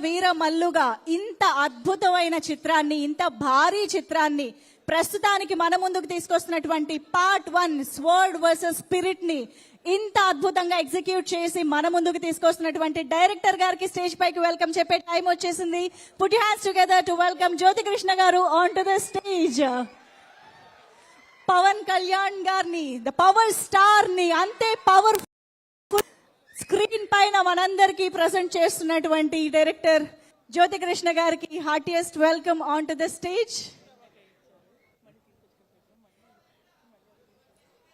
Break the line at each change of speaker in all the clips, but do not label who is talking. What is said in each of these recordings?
వీర మల్లుగా ఇంత అద్భుతమైన చిత్రాన్ని, ఇంత భారీ చిత్రాన్ని ప్రస్తుతానికి మన ముందుకు తీసుకొస్తున్నటువంటి పార్ట్ 1 స్వర్డ్ వర్సెస్ స్పిరిట్ ని ఇంత అద్భుతంగా ఎగ్జిక్యూట్ చేసి మన ముందుకు తీసుకొస్తున్నటువంటి డైరెక్టర్ గారికి స్టేజ్ పైకి వెల్కమ్ చెప్పే టైం వచ్చేసింది. Put your hands together to welcome Jyothi Krishna గారు on to the stage. Pawan Kalyan గారిని, ద పవర్ స్టార్ ని, అంతే పవర్ స్క్రీన్ పైన మనందరికీ ప్రెజెంట్ చేస్తున్నటువంటి డైరెక్టర్ జ్యోతి కృష్ణ గారికి heartiest welcome on to the stage.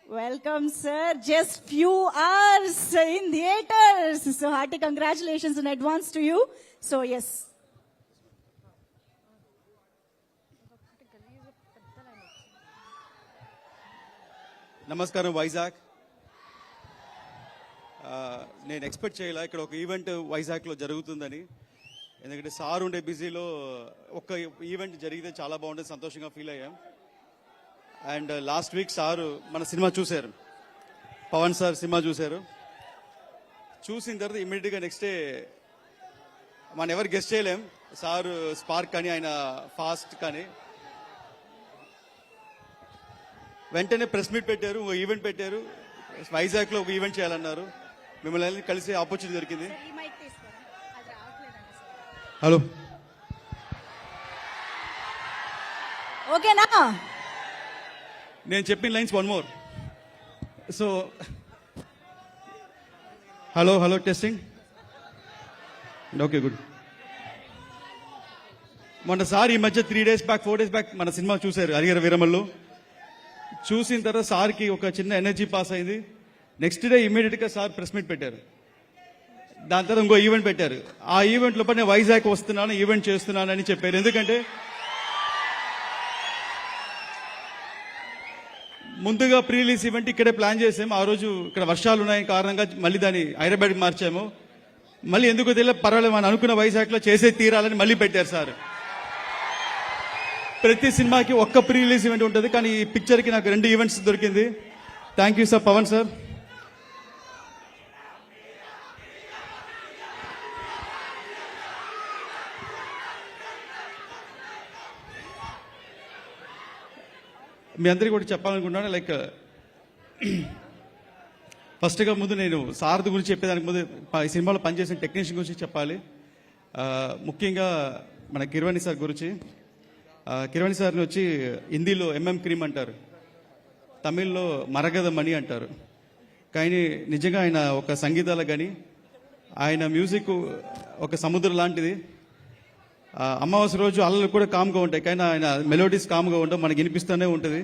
Welcome, sir. Just few hours in theaters. So hearty congratulations in advance to you. So yes.
నమస్కారం వైజాగ్. నేను expect చేయలే ఇక్కడ ఒక ఈవెంట్ వైజాగ్లో జరుగుతుందని. ఎందుకంటే సార్ ఉండే బిజీలో ఒక ఈవెంట్ జరిగితే చాలా బాగుంటుంది, సంతోషంగా ఫీల్ అయ్యాం. అండ్ లాస్ట్ వీక్ సారు మన సినిమా చూశారు, పవన్ సార్ సినిమా చూశారు. చూసిన తర్వాత ఇమ్మీడియట్గా నెక్స్ట్ డే మనం ఎవరు గెస్ట్ చేయలేం, సారు స్పార్క్ కానీ ఆయన ఫాస్ట్ కానీ. వెంటనే ప్రెస్ మీట్ పెట్టారు, ఒక ఈవెంట్ పెట్టారు, వైజాగ్లో ఒక ఈవెంట్ చేయాలన్నారు. మిమ్మల్ని కలిసి ఆపర్చునిటీ దొరికింది. హలో,
ఓకేనా?
నేను చెప్పిన lines one more. So hello testing. Okay, good. మొన్నసారి ఈ మధ్య 4 days బ్యాక్ మన సినిమా చూశారు, హరిహర వీరమల్లు. చూసిన తర్వాత సార్కి ఒక చిన్న ఎనర్జీ పాస్ అయింది. నెక్స్ట్ డే ఇమీడియట్గా సార్ ప్రెస్ మీట్ పెట్టారు. దాని తర్వాత ఇంకో ఈవెంట్ పెట్టారు. ఆ ఈవెంట్ లోపల నేను వైజాగ్ వస్తున్నాను, ఈవెంట్ చేస్తున్నాను అని చెప్పారు. ఎందుకంటే ముందుగా ప్రీ రిలీజ్ ఈవెంట్ ఇక్కడే ప్లాన్ చేసాము. ఆ రోజు ఇక్కడ వర్షాలు ఉన్నాయి కారణంగా మళ్ళీ దాన్ని హైదరాబాద్కి మార్చాము. మళ్ళీ ఎందుకు తెలియదు, పర్వాలేదు అని అనుకున్న వైజాగ్లో చేసే తీరాలని మళ్ళీ పెట్టారు సార్. ప్రతి సినిమాకి ఒక్క ప్రీ రిలీజ్ ఈవెంట్ ఉంటుంది, కానీ ఈ పిక్చర్కి నాకు 2 ఈవెంట్స్ దొరికింది. Thank you sir, Pawan sir. మీ అందరికీ కూడా చెప్పాలనుకుంటున్నాను. లైక్ ఫస్ట్గా ముందు నేను సారథి గురించి చెప్పేదానికి ముందు ఈ సినిమాలో పనిచేసిన టెక్నీషియన్ గురించి చెప్పాలి. ముఖ్యంగా మన కిరవాణి సార్ గురించి. కిరవాణి సార్ని వచ్చి హిందీలో ఎంఎం క్రీమ్ అంటారు, తమిళ్లో మరగద మణి అంటారు. కానీ నిజంగా ఆయన ఒక సంగీతాలకు కానీ ఆయన మ్యూజిక్ ఒక సముద్రం లాంటిది. అమావాస్య రోజు అల్లలు కూడా కామ్గా ఉంటాయి, కానీ ఆయన మెలోడీస్ కామ్గా ఉండవు, మనకి వినిపిస్తూనే ఉంటుంది.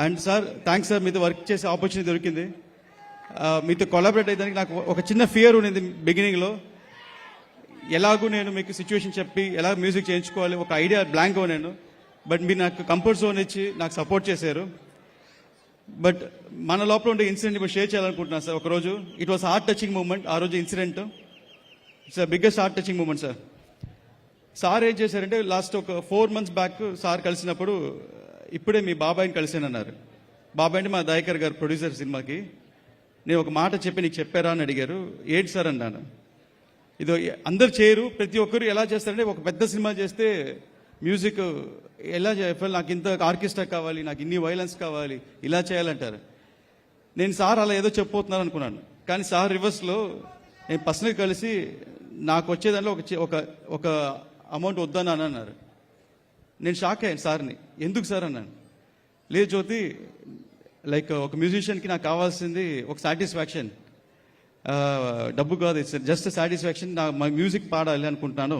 అండ్ సార్, థ్యాంక్స్ సార్, మీతో వర్క్ చేసే ఆపర్చునిటీ దొరికింది. మీతో కొలాబరేట్ అయ్యేదానికి నాకు ఒక చిన్న ఫియర్ ఉండింది బిగినింగ్లో. ఎలాగూ నేను మీకు సిచ్యువేషన్ చెప్పి ఎలా మ్యూజిక్ చేయించుకోవాలి ఒక ఐడియా బ్లాంక్ నేను. బట్ మీరు నాకు కంఫర్ట్ జోన్ ఇచ్చి నాకు సపోర్ట్ చేశారు. బట్ మన లోపల ఉండే ఇన్సిడెంట్ ఇప్పుడు షేర్ చేయాలనుకుంటున్నాను సార్. ఒకరోజు it was heart touching moment. ఆ రోజు incident it's biggest heart touching moment sir. Sir ఏం చేశారంటే లాస్ట్ ఒక 4 months బ్యాక్ సార్ కలిసినప్పుడు ఇప్పుడే మీ బాబాయిని కలిసానన్నారు. బాబాయ్ అంటే మా దయాకర్ గారు, ప్రొడ్యూసర్ సినిమాకి. నేను ఒక మాట చెప్పి నీకు చెప్పారా అని అడిగారు. ఏంటి సార్ అన్నాను. ఇది అందరు చేయరు, ప్రతి ఒక్కరు ఎలా చేస్తారంటే ఒక పెద్ద సినిమా చేస్తే మ్యూజిక్ ఎలా చేయాలి, నాకు ఇంత ఆర్కెస్ట్రా కావాలి, నాకు ఇన్ని వైలెన్స్ కావాలి, ఇలా చేయాలంటారు. నేను సార్ అలా ఏదో చెప్పబోతున్నారు అనుకున్నాను. కానీ సార్ రివర్స్లో నేను పర్సనల్గా కలిసి నాకు వచ్చేదాంట్లో ఒక అమౌంట్ వద్దని అన్నారు. నేను షాక్ అయ్యాను సార్ని. ఎందుకు సార్ అన్నాను. లేదు జ్యోతి, లైక్ ఒక మ్యూజిషియన్కి నాకు కావాల్సింది ఒక సాటిస్ఫాక్షన్, డబ్బు కాదు, ఇట్స్ జస్ట్ సాటిస్ఫాక్షన్. మా మ్యూజిక్ పాడాలి అనుకుంటున్నాను,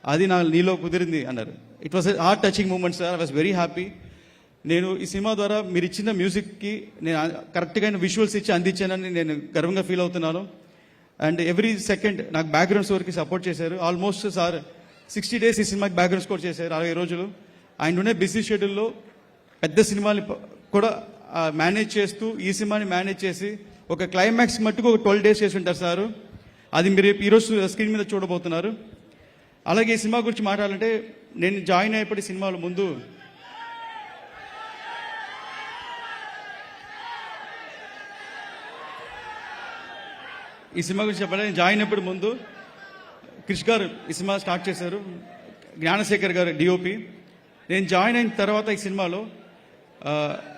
అది నీలో కుదిరింది అన్నారు. It was heart touching moment sir. I was very happy. నేను ఈ సినిమా ద్వారా మీరు ఇచ్చిన మ్యూజిక్కి నేను కరెక్ట్గా విజువల్స్ ఇచ్చి అందించానని నేను గర్వంగా ఫీల్ అవుతున్నాను. అండ్ ఎవ్రీ సెకండ్ నాకు బ్యాక్గ్రౌండ్ స్కోర్కి సపోర్ట్ చేశారు. ఆల్మోస్ట్ సార్ 60 days ఈ సినిమాకి బ్యాక్గ్రౌండ్ స్కోర్ చేశారు, 60 రోజులు. ఆయన ఉండే బిజీ షెడ్యూల్లో పెద్ద సినిమాని కూడా మేనేజ్ చేస్తూ ఈ సినిమాని మేనేజ్ చేసి ఒక క్లైమాక్స్ మట్టుకు ఒక 12 days చేసి ఉంటారు సార్. అది మీరు ఈరోజు స్క్రీన్ మీద చూడబోతున్నారు. అలాగే ఈ సినిమా గురించి మాట్లాడాలంటే నేను జాయిన్ అయినప్పటి సినిమాల ముందు ఈ సినిమా గురించి చెప్పాలి. నేను జాయిన్ అయినప్పుడు ముందు క్రిష్ గారు ఈ సినిమా స్టార్ట్ చేశారు, జ్ఞానశేఖర్ గారు డిఓపి. నేను జాయిన్ అయిన తర్వాత ఈ సినిమాలో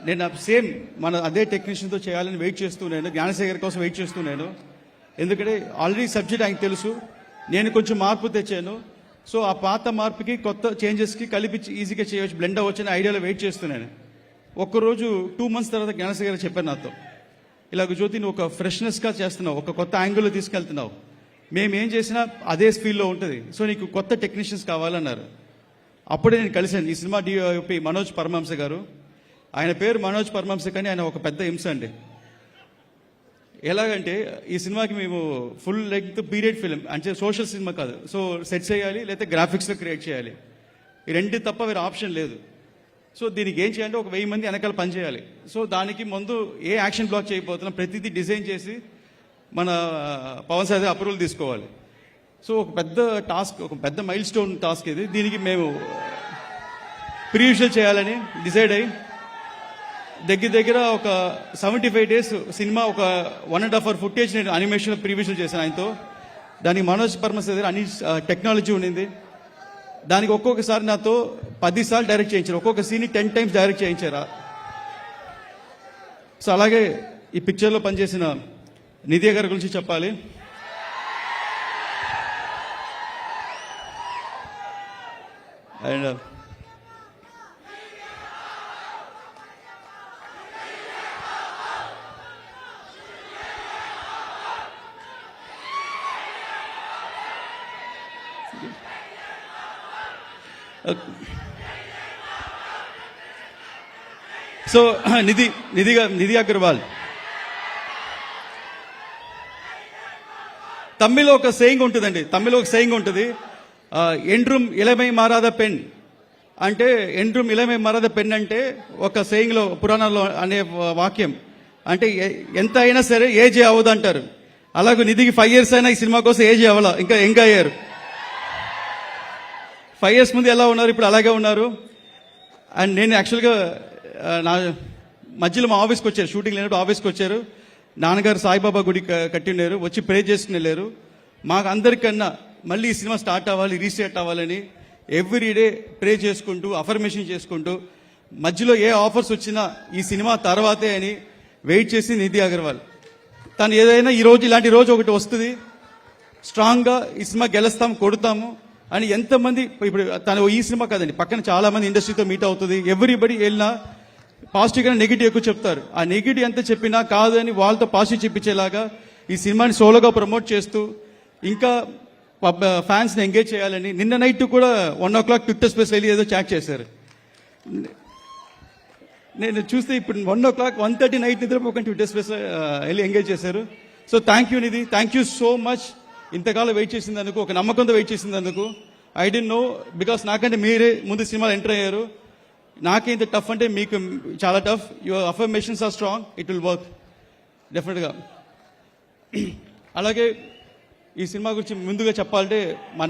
నేను సేమ్ మన అదే టెక్నీషియన్తో చేయాలని వెయిట్ చేస్తున్నాను, జ్ఞానశేఖర్ కోసం వెయిట్ చేస్తున్నాను. ఎందుకంటే ఆల్రెడీ సబ్జెక్ట్ ఆయనకు తెలుసు, నేను కొంచెం మార్పు తెచ్చాను. సో ఆ పాత మార్పుకి కొత్త చేంజెస్కి కలిపి ఈజీగా చేయవచ్చు, బ్లెండ్ అవ్వచ్చు అనే ఐడియాలో వెయిట్ చేస్తున్నాను. ఒక్కరోజు 2 months తర్వాత జ్ఞానశేఖర్ చెప్పారు నాతో, ఇలాగ జ్యోతి నువ్వు ఒక ఫ్రెష్నెస్గా చేస్తున్నావు, ఒక కొత్త యాంగిల్లో తీసుకెళ్తున్నావు, మేము ఏం చేసినా అదే స్పీడ్లో ఉంటుంది, సో నీకు కొత్త టెక్నీషియన్స్ కావాలన్నారు. అప్పుడే నేను కలిశాను ఈ సినిమా డిఓపి మనోజ్ పరమహంస గారు. ఆయన పేరు మనోజ్ పరమహంస, కానీ ఆయన ఒక పెద్ద హింస అండి. ఎలాగంటే ఈ సినిమాకి మేము ఫుల్ లెంగ్త్ పీరియడ్ ఫిల్మ్ అంటే సోషల్ సినిమా కాదు, సో సెట్ చేయాలి లేకపోతే గ్రాఫిక్స్లో క్రియేట్ చేయాలి, ఈ రెండు తప్ప వేరే ఆప్షన్ లేదు. సో దీనికి ఏం చేయాలంటే ఒక 1000 మంది వెనకాల పని చేయాలి. సో దానికి ముందు ఏ యాక్షన్ బ్లాక్ చేయబోతున్నాం ప్రతిదీ డిజైన్ చేసి మన పవన్ సార్ అప్రూవల్ తీసుకోవాలి. సో ఒక పెద్ద టాస్క్, ఒక పెద్ద మైల్ స్టోన్ టాస్క్ ఇది. దీనికి మేము ప్రీవిజువల్ చేయాలని డిసైడ్ అయ్యి దగ్గర ఒక 75 days సినిమా, ఒక 1.5 hour ఫుటేజ్ నేను అనిమేషన్ ప్రీవిజువల్ చేశాను ఆయనతో. దానికి మనోజ్ పరమహంస దగ్గర అన్ని టెక్నాలజీ ఉండింది. దానికి ఒక్కొక్కసారి నాతో 10 సార్లు డైరెక్ట్ చేయించారు, ఒక్కొక్క సీన్ని 10 times డైరెక్ట్ చేయించారు. సో అలాగే ఈ పిక్చర్లో పనిచేసిన నిధి గారి గురించి చెప్పాలి. అండ్ సో నిధి అగర్వాల్, తమిళ్లో ఒక సేయింగ్ ఉంటుందండి, తమిళ్లో ఒక సేయింగ్ ఉంటుంది, ఎండ్రూమ్ ఇలమై మారాద పెన్ అంటే, ఎండ్రూమ్ ఇలమై మారాద పెన్ అంటే ఒక సేయింగ్లో పురాణాల్లో అనే వాక్యం అంటే ఎంత అయినా సరే ఏజ్ అవ్వదు అంటారు. అలాగే నిధికి 5 years అయినా ఈ సినిమా కోసం ఏజ్ అవ్వాల, ఇంకా యంగ్ అయ్యారు. 5 years ముందు ఎలా ఉన్నారు ఇప్పుడు అలాగే ఉన్నారు. అండ్ నేను యాక్చువల్గా నా మధ్యలో మా ఆఫీస్కి వచ్చారు, షూటింగ్ లేనప్పుడు ఆఫీస్కి వచ్చారు. నాన్నగారు సాయిబాబా గుడి కట్టి ఉన్నారు, వచ్చి ప్రే చేసుకుని వెళ్ళారు. మాకు అందరికన్నా మళ్ళీ ఈ సినిమా స్టార్ట్ అవ్వాలి, రీస్టార్ట్ అవ్వాలని ఎవ్రీడే ప్రే చేసుకుంటూ అఫర్మేషన్ చేసుకుంటూ మధ్యలో ఏ ఆఫర్స్ వచ్చినా ఈ సినిమా తర్వాతే అని వెయిట్ చేసి నిధి అగర్వాల్. తను ఏదైనా ఈ రోజు ఇలాంటి రోజు ఒకటి వస్తుంది, స్ట్రాంగ్గా ఈ సినిమా గెలుస్తాం, కొడతాము అని ఎంతమంది, ఇప్పుడు తను ఈ సినిమా కాదండి, పక్కన చాలా మంది ఇండస్ట్రీతో మీట్ అవుతుంది, ఎవ్రీబడి వెళ్ళినా పాజిటివ్గా నెగిటివ్ ఎక్కువ చెప్తారు. ఆ నెగిటివ్ ఎంత చెప్పినా కాదు అని వాళ్ళతో పాజిటివ్ చెప్పించేలాగా ఈ సినిమాని సోలోగా ప్రమోట్ చేస్తూ ఇంకా ఫ్యాన్స్ని ఎంగేజ్ చేయాలని నిన్న నైట్ కూడా 1 o'clock ట్విట్టర్ స్పేస్ వెళ్ళి ఏదో చాట్ చేశారు. నేను చూస్తే ఇప్పుడు 1 o'clock 1:30 నైట్ నిద్రపోకుండా ట్విట్టర్ స్పేస్ వెళ్ళి ఎంగేజ్ చేశారు. So thank you Nidhi, thank you so much. ఇంతకాలం వెయిట్ చేసిందందుకు, ఒక నమ్మకంతో వెయిట్ చేసిందందుకు. ఐ డోంట్ నో, బికాస్ నాకంటే మీరే ముందు సినిమాలు ఎంటర్ అయ్యారు. నాకే ఇంత టఫ్ అంటే మీకు చాలా tough. Your affirmations are strong, it will work డెఫినెట్గా. అలాగే ఈ సినిమా గురించి ముందుగా చెప్పాలంటే మన